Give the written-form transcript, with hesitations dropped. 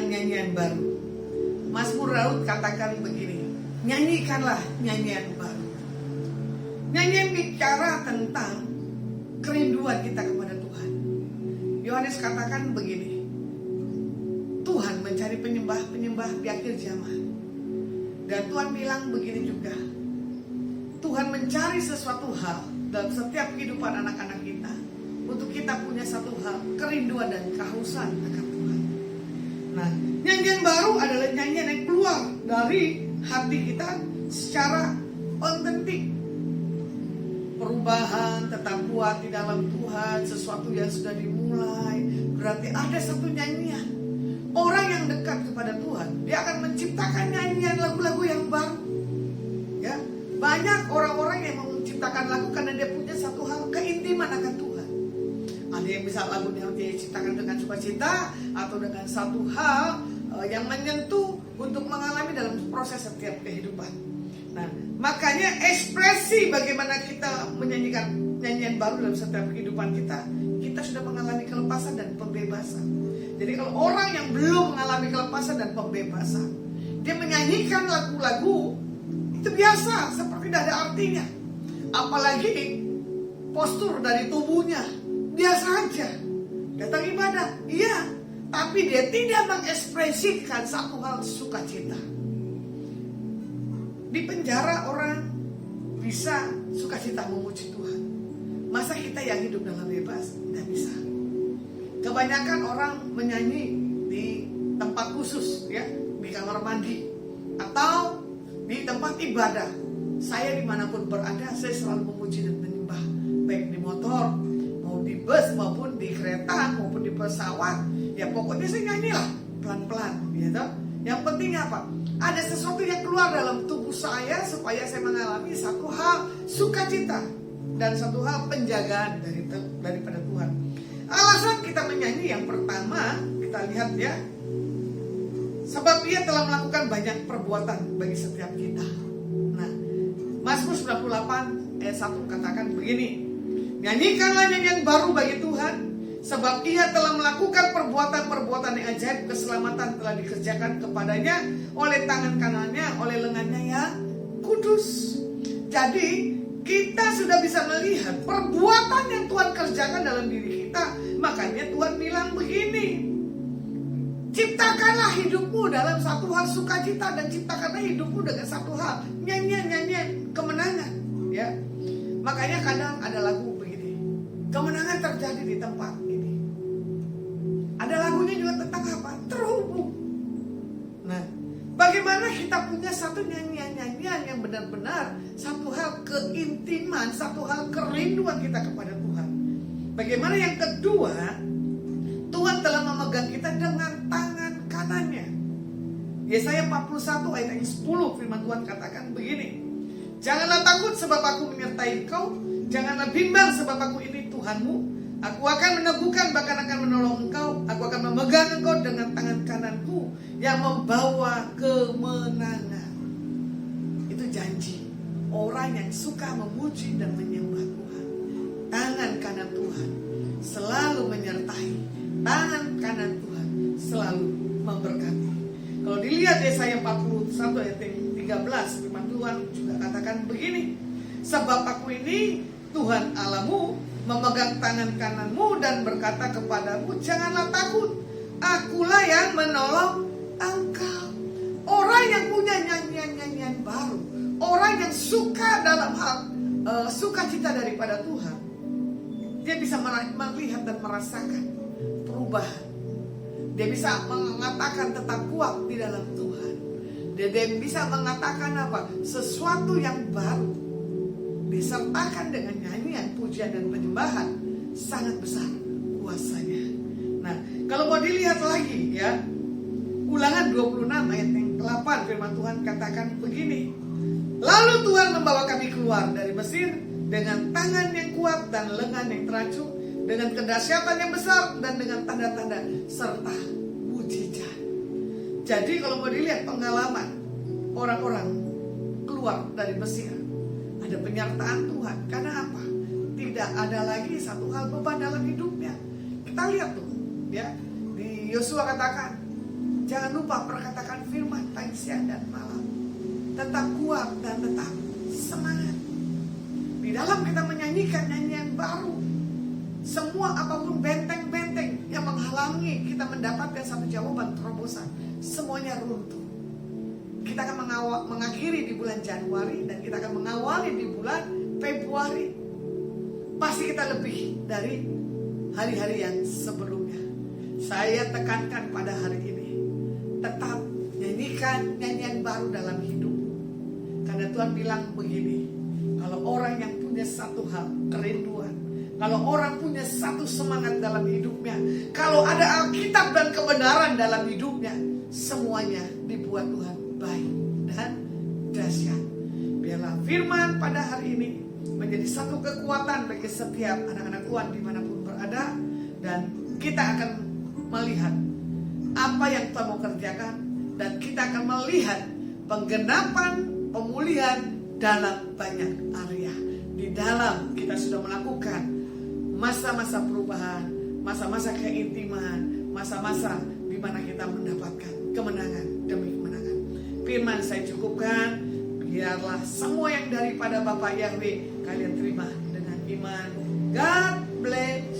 dengan nyanyian baru. Mazmur Daud katakan begini, nyanyikanlah nyanyian baru. Nyanyian bicara tentang kerinduan kita kepada Tuhan. Yohanes katakan begini, Tuhan mencari penyembah-penyembah di akhir zaman. Dan Tuhan bilang begini juga, Tuhan mencari sesuatu hal dalam setiap kehidupan anak-anak kita, untuk kita punya satu hal, kerinduan dan kehausan akan Tuhan. Nah, nyanyian baru adalah nyanyian yang keluar dari hati kita secara otentik. Perubahan tetap kuat di dalam Tuhan, sesuatu yang sudah dimulai, berarti ada satu nyanyian. Orang yang dekat kepada Tuhan, dia akan menciptakan nyanyian lagu-lagu yang baru. Ya, banyak orang-orang yang menciptakan lagu karena dia punya satu hal, keintiman akan Tuhan. Ada yang bisa lagunya dia ciptakan dengan sukacita atau dengan satu hal yang menyentuh untuk mengalami dalam proses setiap kehidupan. Nah, makanya ekspresi bagaimana kita menyanyikan nyanyian baru dalam setiap kehidupan kita, kita sudah mengalami kelepasan dan pembebasan. Jadi kalau orang yang belum mengalami kelepasan dan pembebasan, dia menyanyikan lagu-lagu itu biasa, seperti tidak ada artinya. Apalagi postur dari tubuhnya, biasa aja. Datang ibadah, iya, tapi dia tidak mengekspresikan satu hal sukacita. Di penjara orang bisa sukacita memuji Tuhan. Masa kita yang hidup dalam bebas? Tidak bisa. Kebanyakan orang menyanyi di tempat khusus, ya, di kamar mandi atau di tempat ibadah. Saya dimanapun berada, saya selalu memuji dan menyembah, baik di motor, mau di bus maupun di kereta maupun di pesawat. Ya pokoknya saya nyanyilah pelan-pelan, gitu. Yang penting apa? Ada sesuatu yang keluar dalam tubuh saya supaya saya mengalami satu hal sukacita dan satu hal penjagaan daripada Tuhan. Alasan kita menyanyi yang pertama, kita lihat ya, sebab Ia telah melakukan banyak perbuatan bagi setiap kita. Nah, Mazmur 98 ayat 1 katakan begini, nyanyikanlah nyanyian baru bagi Tuhan, sebab Ia telah melakukan perbuatan-perbuatan yang ajaib, keselamatan telah dikerjakan kepadanya oleh tangan kanannya, oleh lengannya yang kudus. Jadi kita sudah bisa melihat perbuatan yang Tuhan kerjakan dalam diri kita. Makanya Tuhan bilang begini, ciptakanlah hidupmu dalam satu hal sukacita, dan ciptakanlah hidupmu dengan satu hal nyanyian-nyanyian kemenangan, ya. Makanya kadang ada lagu begini, kemenangan terjadi di tempat ini. Ada lagunya juga tentang apa? Terhubung. Nah, bagaimana kita punya satu nyanyian-nyanyian yang benar-benar satu hal keintiman, satu hal kerinduan kita kepada Tuhan. Bagaimana yang kedua, Tuhan telah memegang kita dengan tangan kanannya. Yesaya 41 ayat yang 10 firman Tuhan katakan begini, janganlah takut sebab aku menyertai engkau, janganlah bimbang sebab aku ini Tuhanmu. Aku akan meneguhkan, bahkan akan menolong engkau. Aku akan memegang engkau dengan tangan kananku yang membawa kemenangan. Itu janji orang yang suka memuji dan menyembah Tuhan. Tangan kanan Tuhan selalu menyertai, tangan kanan Tuhan selalu memberkati. Kalau dilihat Yesaya 41 ayat 13, firman Tuhan juga katakan begini, sebab aku ini Tuhan Allahmu, memegang tangan kananmu dan berkata kepadamu, janganlah takut, akulah yang menolong engkau. Orang yang punya nyanyian-nyanyian baru, orang yang suka dalam hal sukacita daripada Tuhan, dia bisa melihat dan merasakan perubahan. Dia bisa mengatakan tetap kuat di dalam Tuhan. Dia bisa mengatakan apa? Sesuatu yang baru disertakan dengan nyanyian, pujian dan penyembahan, sangat besar kuasanya. Nah, kalau mau dilihat lagi ya, Ulangan 26 ayat yang 8 firman Tuhan katakan begini, lalu Tuhan membawa kami keluar dari Mesir dengan tangan yang kuat dan lengan yang teracung, dengan kedahsyatan yang besar dan dengan tanda-tanda serta mujizat. Jadi kalau mau dilihat pengalaman orang-orang keluar dari Mesir, ada penyertaan Tuhan. Karena apa? Tidak ada lagi satu hal beban dalam hidupnya. Kita lihat tuh, ya, di Yosua katakan, Jangan lupa perkatakan firman pagi, siang, dan malam. Tetap kuat dan tetap semangat. Di dalam kita menyanyikan nyanyian baru, semua apapun benteng-benteng yang menghalangi kita mendapatkan satu jawaban terobosan, semuanya runtuh. Kita akan mengakhiri di bulan Januari dan kita akan mengawali di bulan Februari. Pasti kita lebih dari hari-hari yang sebelumnya. Saya tekankan pada hari ini, tetap nyanyikan nyanyian baru dalam hidup. Karena Tuhan bilang begini, kalau orang yang punya satu hal, kerinduan, kalau orang punya satu semangat dalam hidupnya, kalau ada Alkitab dan kebenaran dalam hidupnya, semuanya dibuat Tuhan baik dan dahsyat. Biarlah firman pada hari ini menjadi satu kekuatan bagi setiap anak-anak Tuhan dimanapun berada. Dan kita akan melihat apa yang Tuhan mau kerjakan. Dan kita akan melihat penggenapan, pemulihan dalam banyak area. Di dalam kita sudah melakukan masa-masa perubahan, masa-masa keintiman, masa-masa di mana kita mendapatkan kemenangan demi kemenangan. Firman saya cukupkan. Biarlah semua yang daripada Bapak Yahweh kalian terima dengan iman. God bless.